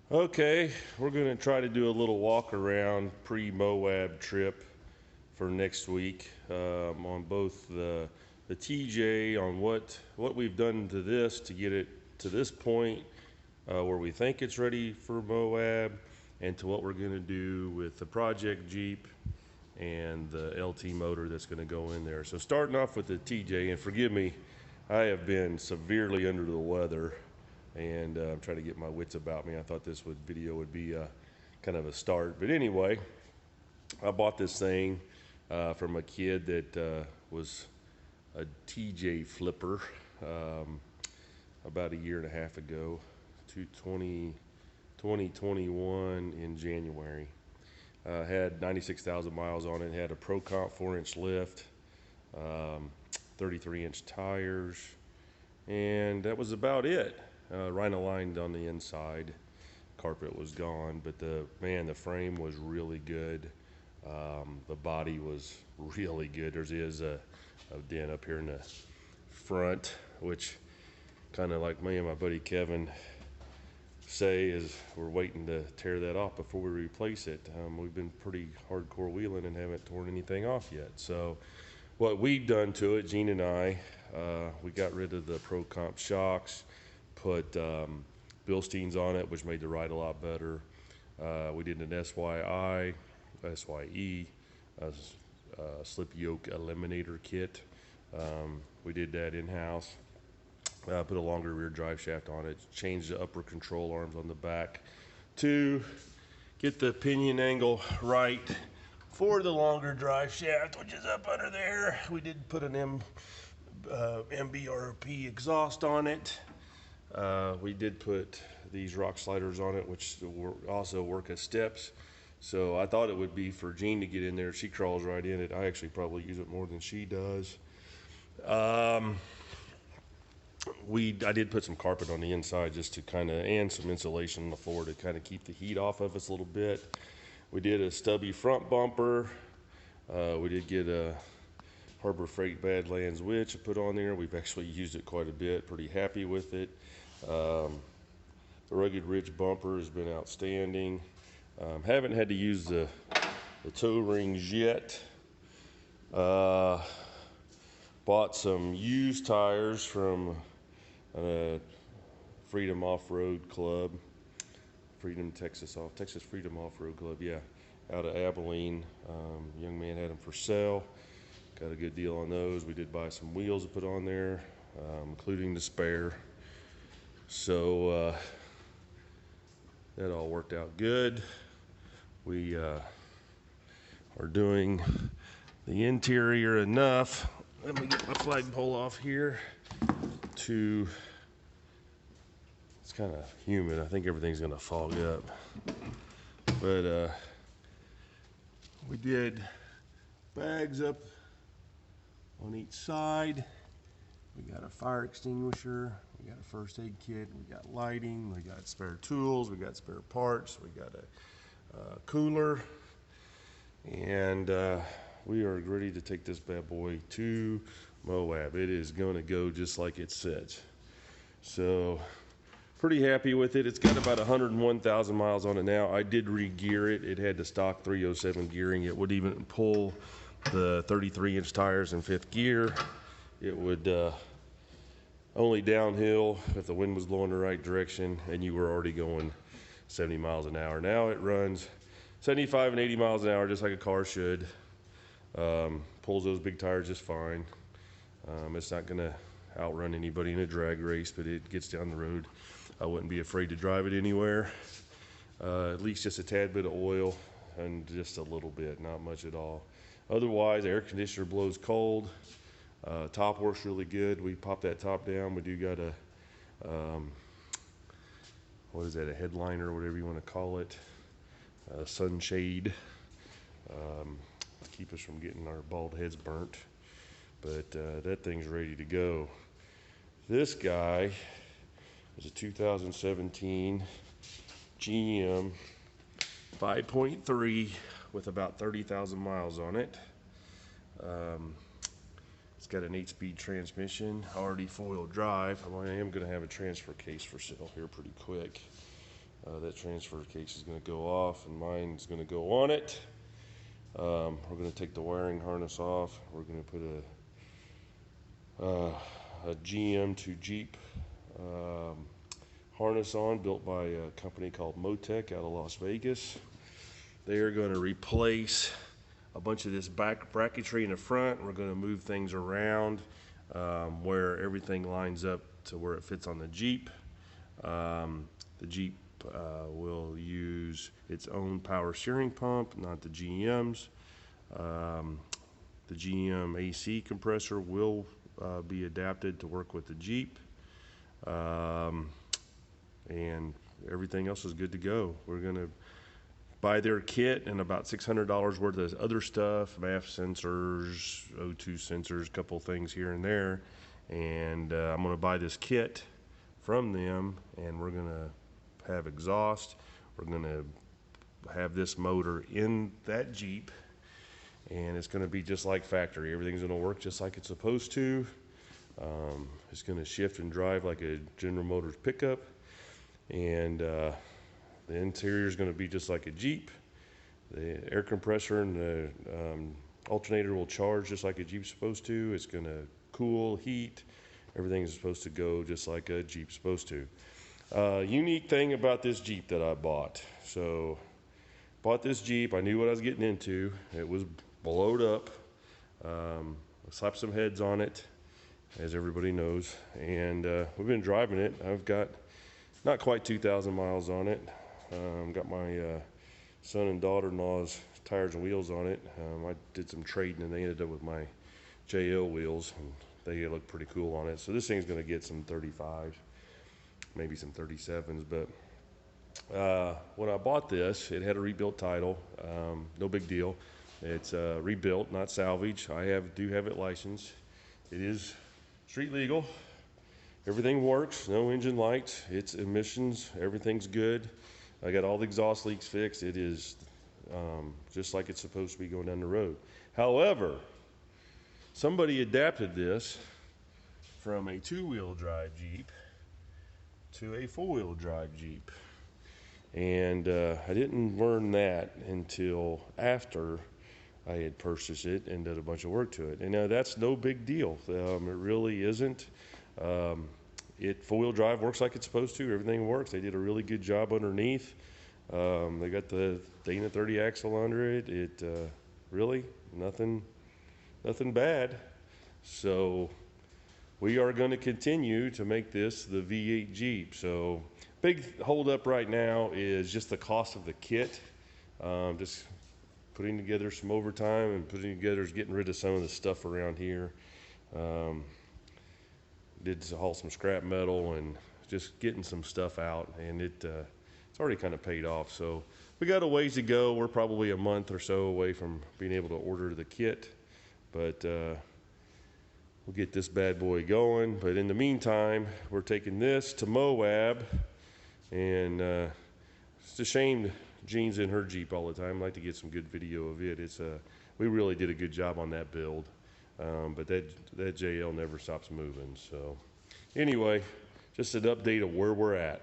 Okay, we're going to try to do a little walk around pre-Moab trip for next week on both the TJ, on what we've done to this to get it to this point where we think it's ready for Moab, and to what we're going to do with the Project Jeep and the LT motor that's going to go in there. So starting off with the TJ, and forgive me, I have been severely under the weather, and I'm trying to get my wits about me. I thought this video would be kind of a start, but anyway, I bought this thing from a kid that was a TJ flipper about a year and a half ago, 2021 in January. Had 96,000 miles on it, had a Pro Comp 4-inch lift, 33-inch tires, and that was about it. Rhino lined on the inside, carpet was gone, but the frame was really good. The body was really good. There is a dent up here in the front, which kind of like me and my buddy Kevin say is we're waiting to tear that off before we replace it. We've been pretty hardcore wheeling and haven't torn anything off yet. So what we've done to it, Gene and I, we got rid of the Pro Comp shocks, put Bilsteins on it, which made the ride a lot better. We did an SYE, slip yoke eliminator kit. We did that in-house. Put a longer rear drive shaft on it, changed the upper control arms on the back to get the pinion angle right for the longer drive shaft, which is up under there. We did put an MBRP exhaust on it. We did put these rock sliders on it, which also work as steps. So I thought it would be for Jean to get in there. She crawls right in it. I actually probably use it more than she does. I did put some carpet on the inside just to and some insulation on the floor to kind of keep the heat off of us a little bit. We did a stubby front bumper. We did get a Harbor Freight Badlands winch to put on there. We've actually used it quite a bit, pretty happy with it. The Rugged Ridge bumper has been outstanding. Haven't had to use the toe rings yet. Bought some used tires from Freedom Off-Road Club, Texas Freedom Off-Road Club, yeah, out of Abilene. Young man had them for sale. Got a good deal on those. We did buy some wheels to put on there, including the spare. So that all worked out good. We are doing the interior enough. Let me get my flagpole off here it's kind of humid. I think everything's gonna fog up. But we did bags up on each side. We got a fire extinguisher, we got a first aid kit, we got lighting, we got spare tools, we got spare parts, we got a cooler, and we are ready to take this bad boy to Moab. It is gonna go just like it says. So pretty happy with it. It's got about 101,000 miles on it now. I did re-gear it. It had the stock 307 gearing. It would even pull the 33-inch tires in 5th gear. It would only downhill if the wind was blowing the right direction and you were already going 70 miles an hour. Now it runs 75 and 80 miles an hour just like a car should. Pulls those big tires just fine. It's not gonna outrun anybody in a drag race, but it gets down the road. I wouldn't be afraid to drive it anywhere. At least just a tad bit of oil and just a little bit, not much at all. Otherwise, the air conditioner blows cold. Top works really good. We pop that top down. We do got a, what is that, a headliner, whatever you want to call it, sunshade. Keep us from getting our bald heads burnt. But that thing's ready to go. This guy is a 2017 GM 5.3 with about 30,000 miles on it. It's got an 8-speed transmission, already 4-wheel drive. I am going to have a transfer case for sale here pretty quick. That transfer case is going to go off, and mine's going to go on it. We're going to take the wiring harness off. We're going to put a GM to Jeep harness on, built by a company called Motec out of Las Vegas. They are going to replace a bunch of this back bracketry in the front. We're going to move things around where everything lines up to where it fits on the Jeep. The Jeep will use its own power steering pump, not the GM's. The GM AC compressor will be adapted to work with the Jeep. And everything else is good to go. We're going to buy their kit and about $600 worth of other stuff, MAF sensors, O2 sensors, a couple things here and there. And I'm going to buy this kit from them, and we're going to have exhaust. We're going to have this motor in that Jeep, and it's going to be just like factory. Everything's going to work just like it's supposed to. It's going to shift and drive like a General Motors pickup, and the interior is going to be just like a Jeep. The air compressor and the alternator will charge just like a Jeep's supposed to. It's going to cool, heat. Everything is supposed to go just like a Jeep's supposed to. Unique thing about this Jeep that I bought. So, bought this Jeep. I knew what I was getting into. It was blowed up. I slapped some heads on it, as everybody knows, and we've been driving it. I've got not quite 2,000 miles on it. Got my son and daughter-in-law's tires and wheels on it. I did some trading, and they ended up with my JL wheels, and they look pretty cool on it. So this thing's going to get some 35s, maybe some 37s. But when I bought this, it had a rebuilt title. No big deal. It's rebuilt, not salvage. I do have it licensed. It is street legal. Everything works. No engine lights. It's emissions. Everything's good. I got all the exhaust leaks fixed. It is just like it's supposed to be going down the road. However, somebody adapted this from a two-wheel drive Jeep to a four-wheel drive Jeep. And I didn't learn that until after I had purchased it and did a bunch of work to it. And that's no big deal. It really isn't. Four-wheel drive works like it's supposed to. Everything works. They did a really good job underneath. They got the Dana 30 axle under it. Really nothing bad. So we are going to continue to make this the V8 Jeep. So big holdup right now is just the cost of the kit. Just putting together some overtime and getting rid of some of the stuff around here. Did haul some scrap metal and just getting some stuff out, and it's already kind of paid off. So we got a ways to go. We're probably a month or so away from being able to order the kit, but we'll get this bad boy going. But in the meantime, we're taking this to Moab, and it's a shame Jean's in her Jeep all the time. I'd like to get some good video of it. We really did a good job on that build. But that JL never stops moving. So anyway, just an update of where we're at.